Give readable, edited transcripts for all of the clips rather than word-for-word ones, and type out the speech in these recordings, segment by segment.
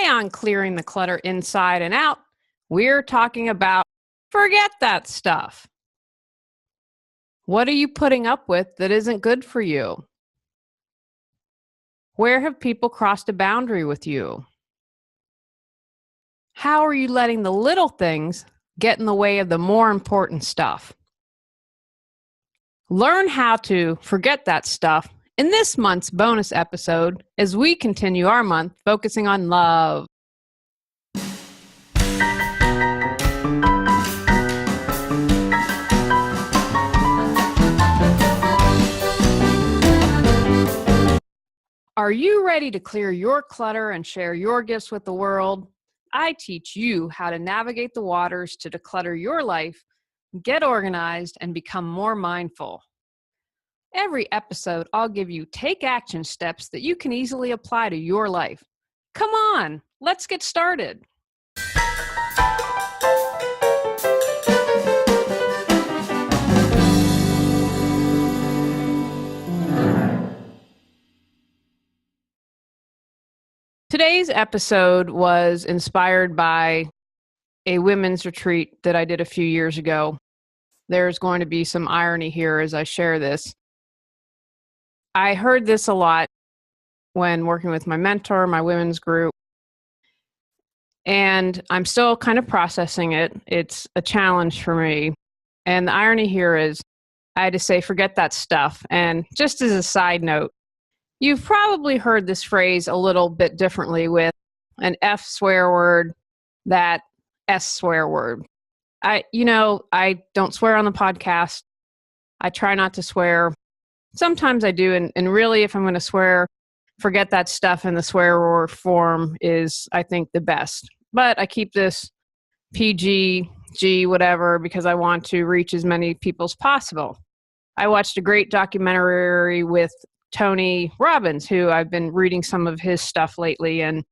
Today on Clearing the Clutter Inside and Out, we're talking about forget that stuff. What are you putting up with that isn't good for you? Where have people crossed a boundary with you? How are you letting the little things get in the way of the more important stuff? Learn how to forget that stuff in this month's bonus episode as we continue our month focusing on love. Are you ready to clear your clutter and share your gifts with the world? I teach you how to navigate the waters to declutter your life, get organized, and become more mindful. Every episode, I'll give you take action steps that you can easily apply to your life. Come on, let's get started. Today's episode was inspired by a women's retreat that I did a few years ago. There's going to be some irony here as I share this. I heard this a lot when working with my mentor, my women's group, and I'm still kind of processing it. It's a challenge for me. And the irony here is I had to say, forget that stuff. And just as a side note, you've probably heard this phrase a little bit differently with an F swear word, that S swear word. I don't swear on the podcast. I try not to swear. Sometimes I do, and really, if I'm going to swear, forget that stuff in the swear word form is, I think, the best. But I keep this PG, G, whatever, because I want to reach as many people as possible. I watched a great documentary with Tony Robbins, who I've been reading some of his stuff lately, and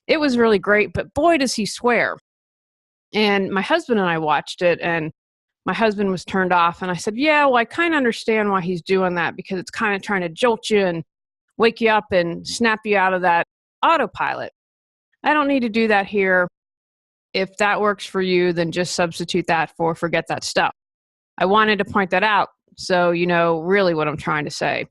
it was really great, but boy, does he swear. And my husband and I watched it, and my husband was turned off, and I said, yeah, well, I kind of understand why he's doing that, because it's kind of trying to jolt you and wake you up and snap you out of that autopilot. I don't need to do that here. If that works for you, then just substitute that for forget that stuff. I wanted to point that out so you know really what I'm trying to say.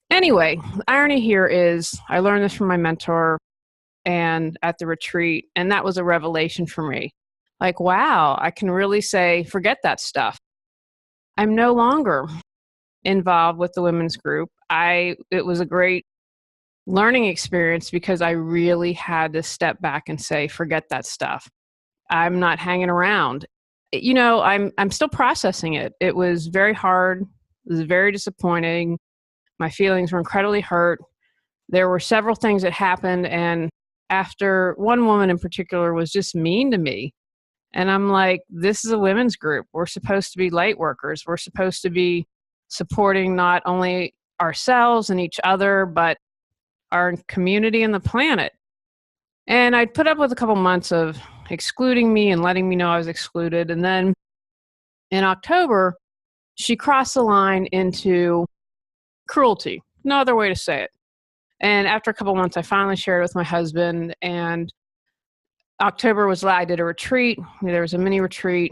Anyway, the irony here is I learned this from my mentor and at the retreat, and that was a revelation for me. Like, wow, I can really say, forget that stuff. I'm no longer involved with the women's group. It was a great learning experience because I really had to step back and say, forget that stuff. I'm not hanging around. I'm still processing it. It was very hard. It was very disappointing. My feelings were incredibly hurt. There were several things that happened, and after one woman in particular was just mean to me. And I'm like, this is a women's group. We're supposed to be light workers. We're supposed to be supporting not only ourselves and each other, but our community and the planet. And I'd put up with a couple months of excluding me and letting me know I was excluded. And then in October, she crossed the line into cruelty. No other way to say it. And after a couple months, I finally shared it with my husband, and October was, I did a retreat. There was a mini retreat.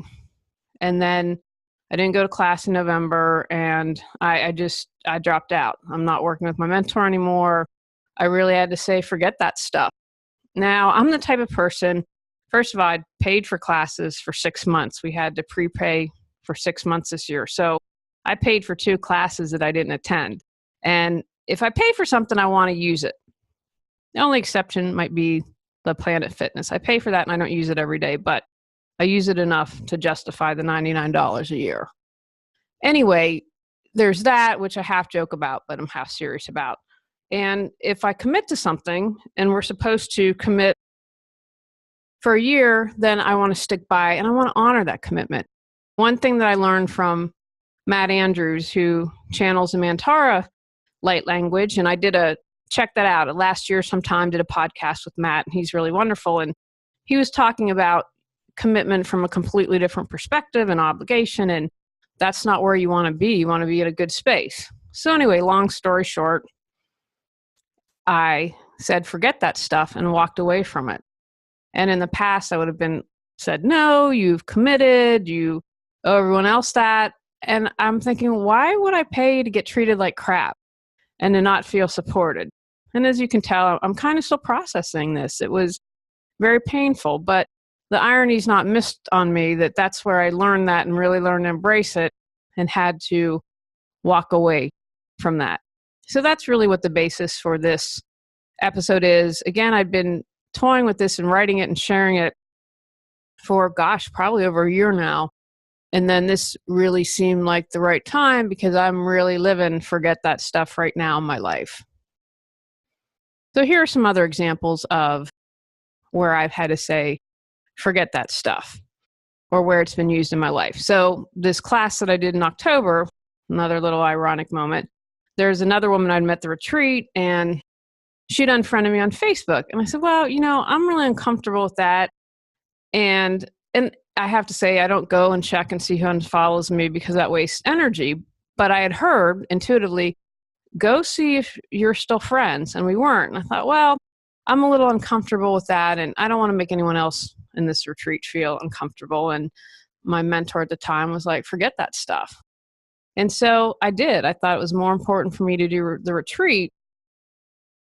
And then I didn't go to class in November, and I dropped out. I'm not working with my mentor anymore. I really had to say, forget that stuff. Now, I'm the type of person, first of all, I paid for classes for 6 months. We had to prepay for 6 months this year. So I paid for 2 classes that I didn't attend. And if I pay for something, I want to use it. The only exception might be the Planet Fitness. I pay for that and I don't use it every day, but I use it enough to justify the $99 a year. Anyway, there's that, which I half joke about, but I'm half serious about. And if I commit to something, and we're supposed to commit for a year, then I want to stick by and I want to honor that commitment. One thing that I learned from Matt Andrews, who channels the Mantara light language, and I check that out. Last year sometime did a podcast with Matt, and he's really wonderful. And he was talking about commitment from a completely different perspective and obligation, and that's not where you want to be. You want to be in a good space. So anyway, long story short, I said, forget that stuff, and walked away from it. And in the past, I would have been said, no, you've committed, you owe everyone else that. And I'm thinking, why would I pay to get treated like crap and to not feel supported? And as you can tell, I'm kind of still processing this. It was very painful, but the irony is not missed on me that that's where I learned that and really learned to embrace it and had to walk away from that. So that's really what the basis for this episode is. Again, I've been toying with this and writing it and sharing it for, probably over a year now. And then this really seemed like the right time because I'm really living forget that stuff right now in my life. So here are some other examples of where I've had to say, forget that stuff, or where it's been used in my life. So this class that I did in October, another little ironic moment, there's another woman I'd met at the retreat, and she'd unfriended me on Facebook. And I said, well, I'm really uncomfortable with that. And I have to say, I don't go and check and see who unfollows me because that wastes energy. But I had heard intuitively, go see if you're still friends. And we weren't. And I thought, well, I'm a little uncomfortable with that. And I don't want to make anyone else in this retreat feel uncomfortable. And my mentor at the time was like, forget that stuff. And so I did. I thought it was more important for me to do the retreat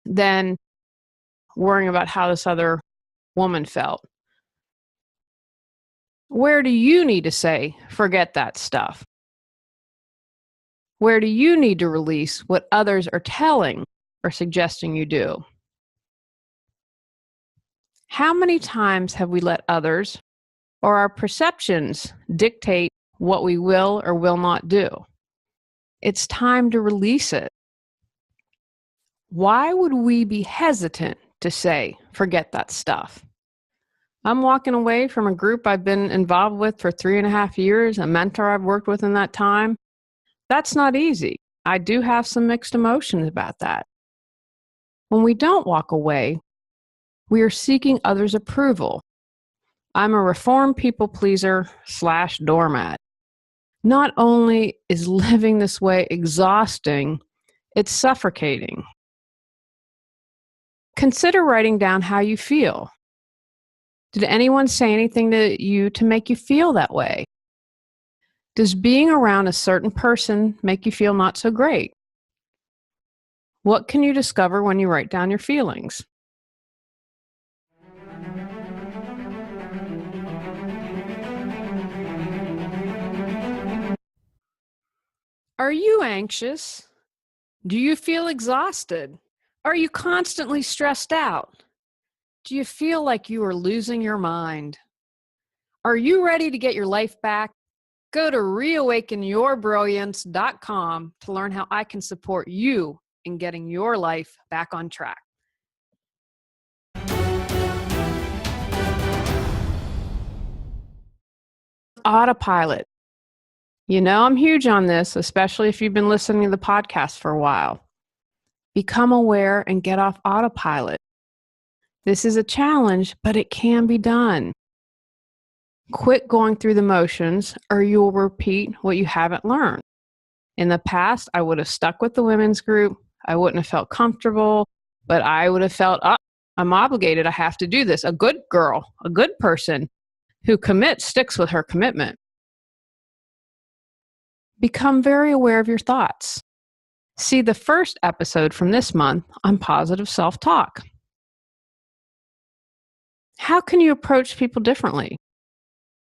than worrying about how this other woman felt. Where do you need to say, forget that stuff? Where do you need to release what others are telling or suggesting you do? How many times have we let others or our perceptions dictate what we will or will not do? It's time to release it. Why would we be hesitant to say, forget that stuff? I'm walking away from a group I've been involved with for 3.5 years, a mentor I've worked with in that time. That's not easy. I do have some mixed emotions about that. When we don't walk away, we are seeking others' approval. I'm a reformed people pleaser / doormat. Not only is living this way exhausting, it's suffocating. Consider writing down how you feel. Did anyone say anything to you to make you feel that way? Does being around a certain person make you feel not so great? What can you discover when you write down your feelings? Are you anxious? Do you feel exhausted? Are you constantly stressed out? Do you feel like you are losing your mind? Are you ready to get your life back? Go to reawakenyourbrilliance.com to learn how I can support you in getting your life back on track. Autopilot. I'm huge on this, especially if you've been listening to the podcast for a while. Become aware and get off autopilot. This is a challenge, but it can be done. Quit going through the motions, or you will repeat what you haven't learned. In the past, I would have stuck with the women's group. I wouldn't have felt comfortable, but I would have felt, I'm obligated. I have to do this. A good girl, a good person who commits sticks with her commitment. Become very aware of your thoughts. See the first episode from this month on positive self-talk. How can you approach people differently?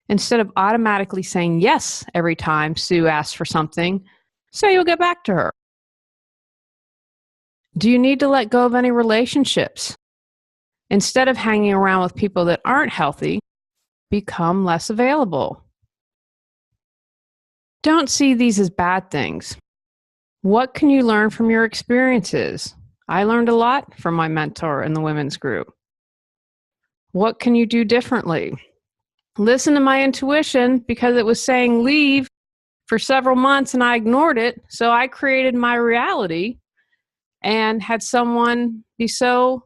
Instead of automatically saying yes every time Sue asks for something, say you'll get back to her. Do you need to let go of any relationships? Instead of hanging around with people that aren't healthy, become less available. Don't see these as bad things. What can you learn from your experiences? I learned a lot from my mentor in the women's group. What can you do differently? Listen to my intuition because it was saying leave for several months and I ignored it. So I created my reality and had someone be so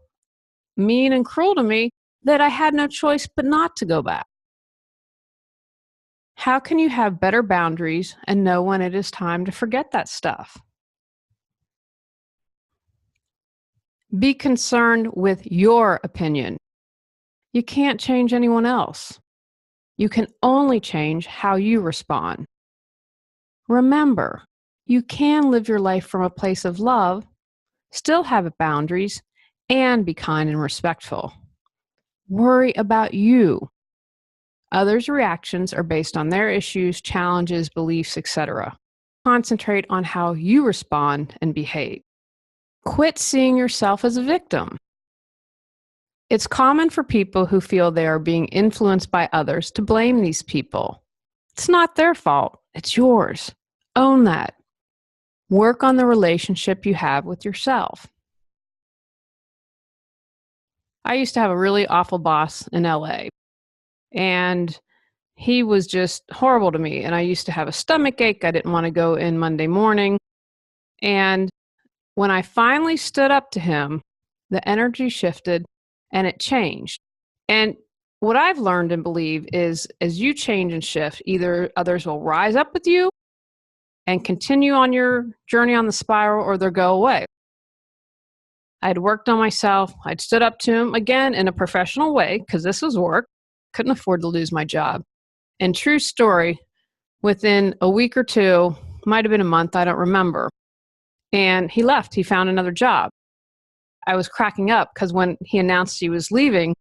mean and cruel to me that I had no choice but not to go back. How can you have better boundaries and know when it is time to forget that stuff? Be concerned with your opinion. You can't change anyone else. You can only change how you respond. Remember, you can live your life from a place of love, still have boundaries, and be kind and respectful. Worry about you. Others' reactions are based on their issues, challenges, beliefs, etc. Concentrate on how you respond and behave. Quit seeing yourself as a victim. It's common for people who feel they are being influenced by others to blame these people. It's not their fault, it's yours. Own that. Work on the relationship you have with yourself. I used to have a really awful boss in LA, and he was just horrible to me. And I used to have a stomach ache. I didn't want to go in Monday morning. And when I finally stood up to him, the energy shifted and it changed. And what I've learned and believe is as you change and shift, either others will rise up with you and continue on your journey on the spiral, or they'll go away. I'd worked on myself. I'd stood up to him again in a professional way because this was work. Couldn't afford to lose my job. And true story, within a week or two, might have been a month, I don't remember. And he left. He found another job. I was cracking up because when he announced he was leaving,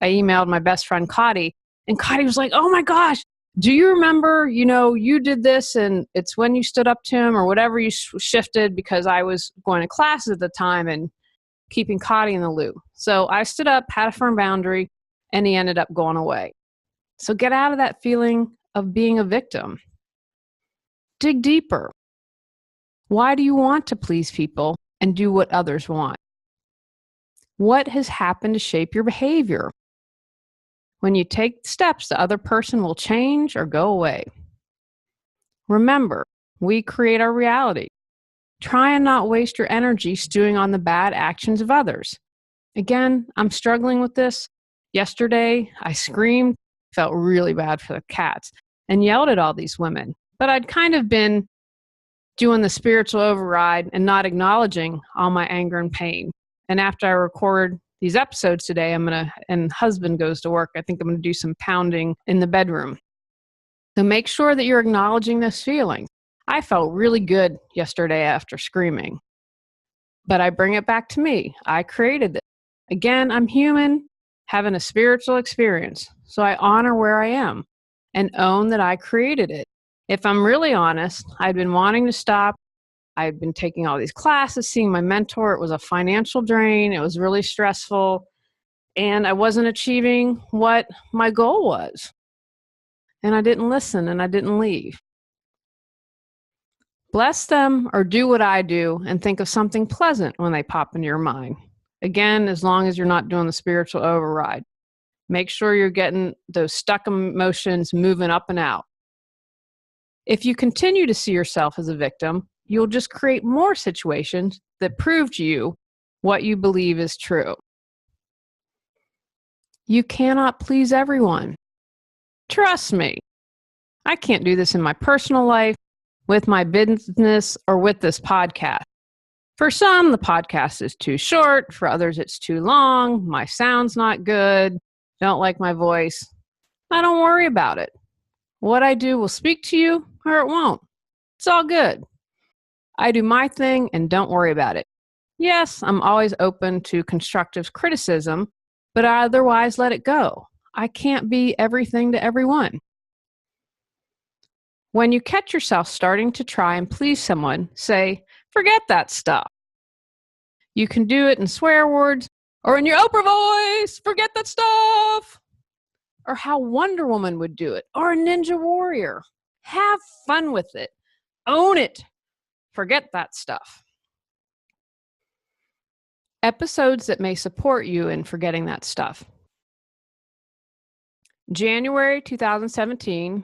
I emailed my best friend, Cotty. And Cotty was like, oh my gosh, do you remember, you did this and it's when you stood up to him or whatever you shifted, because I was going to classes at the time and keeping Cotty in the loop. So I stood up, had a firm boundary, and he ended up going away. So get out of that feeling of being a victim. Dig deeper. Why do you want to please people and do what others want? What has happened to shape your behavior? When you take steps, the other person will change or go away. Remember, we create our reality. Try and not waste your energy stewing on the bad actions of others. Again, I'm struggling with this. Yesterday, I screamed, felt really bad for the cats, and yelled at all these women. But I'd kind of been doing the spiritual override and not acknowledging all my anger and pain. And after I record these episodes today, and husband goes to work, I think I'm going to do some pounding in the bedroom. So make sure that you're acknowledging this feeling. I felt really good yesterday after screaming, but I bring it back to me. I created it. Again, I'm human, having a spiritual experience. So I honor where I am and own that I created it. If I'm really honest, I'd been wanting to stop. I'd been taking all these classes, seeing my mentor. It was a financial drain. It was really stressful. And I wasn't achieving what my goal was. And I didn't listen and I didn't leave. Bless them or do what I do and think of something pleasant when they pop into your mind. Again, as long as you're not doing the spiritual override. Make sure you're getting those stuck emotions moving up and out. If you continue to see yourself as a victim, you'll just create more situations that prove to you what you believe is true. You cannot please everyone. Trust me. I can't do this in my personal life, with my business, or with this podcast. For some, the podcast is too short. For others, it's too long. My sound's not good. Don't like my voice. I don't worry about it. What I do will speak to you or it won't. It's all good. I do my thing and don't worry about it. Yes, I'm always open to constructive criticism, but I otherwise let it go. I can't be everything to everyone. When you catch yourself starting to try and please someone, say, forget that stuff. You can do it in swear words or in your Oprah voice, forget that stuff. Or how Wonder Woman would do it, or a Ninja Warrior. Have fun with it. Own it. Forget that stuff. Episodes that may support you in forgetting that stuff. January 2017,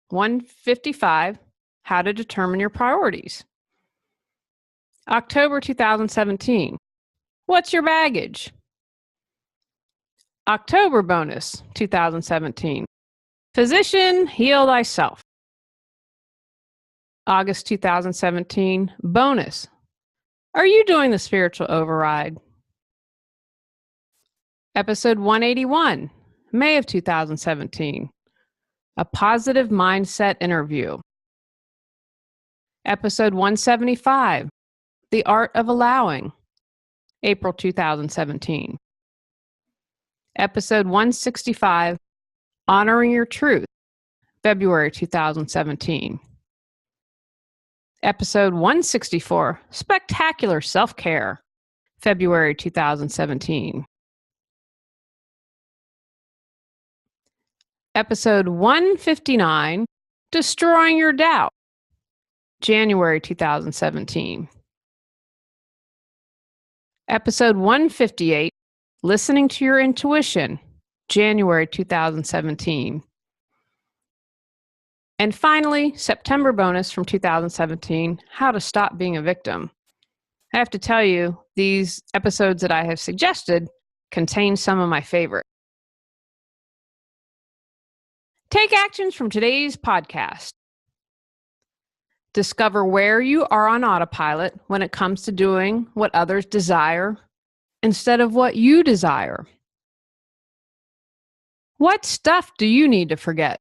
155, How to Determine Your Priorities. October 2017, What's Your Baggage? October bonus 2017, Physician, Heal Thyself. August 2017, bonus. Are you doing the spiritual override? Episode 181, May of 2017, A Positive Mindset Interview. Episode 175, The Art of Allowing, April 2017. Episode 165, Honoring Your Truth, February 2017. Episode 164, Spectacular Self-Care, February 2017. Episode 159, Destroying Your Doubt, January 2017. Episode 158, Listening to Your Intuition, January 2017. And finally, September bonus from 2017, How to Stop Being a Victim. I have to tell you, these episodes that I have suggested contain some of my favorite. Take actions from today's podcast. Discover where you are on autopilot when it comes to doing what others desire instead of what you desire. What stuff do you need to forget?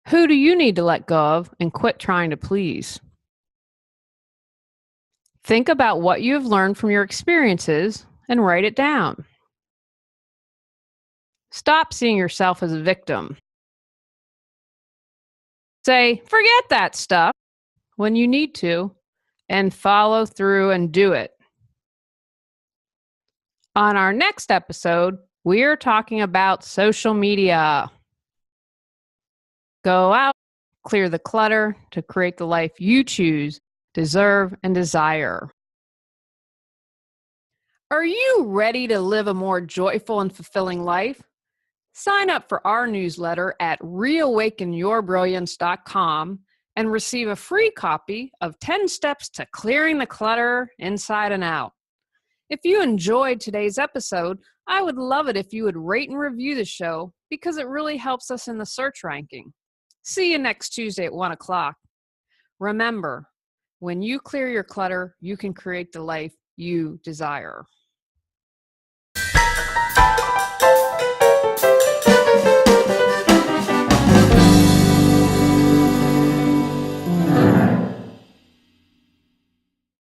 Who do you need to let go of and quit trying to please? Think about what you have learned from your experiences and write it down. Stop seeing yourself as a victim. Say, forget that stuff when you need to, and follow through and do it. On our next episode, we are talking about social media. Go out, clear the clutter to create the life you choose, deserve, and desire. Are you ready to live a more joyful and fulfilling life? Sign up for our newsletter at reawakenyourbrilliance.com and receive a free copy of 10 Steps to Clearing the Clutter Inside and Out. If you enjoyed today's episode, I would love it if you would rate and review the show because it really helps us in the search ranking. See you next Tuesday at 1 o'clock. Remember, when you clear your clutter, you can create the life you desire.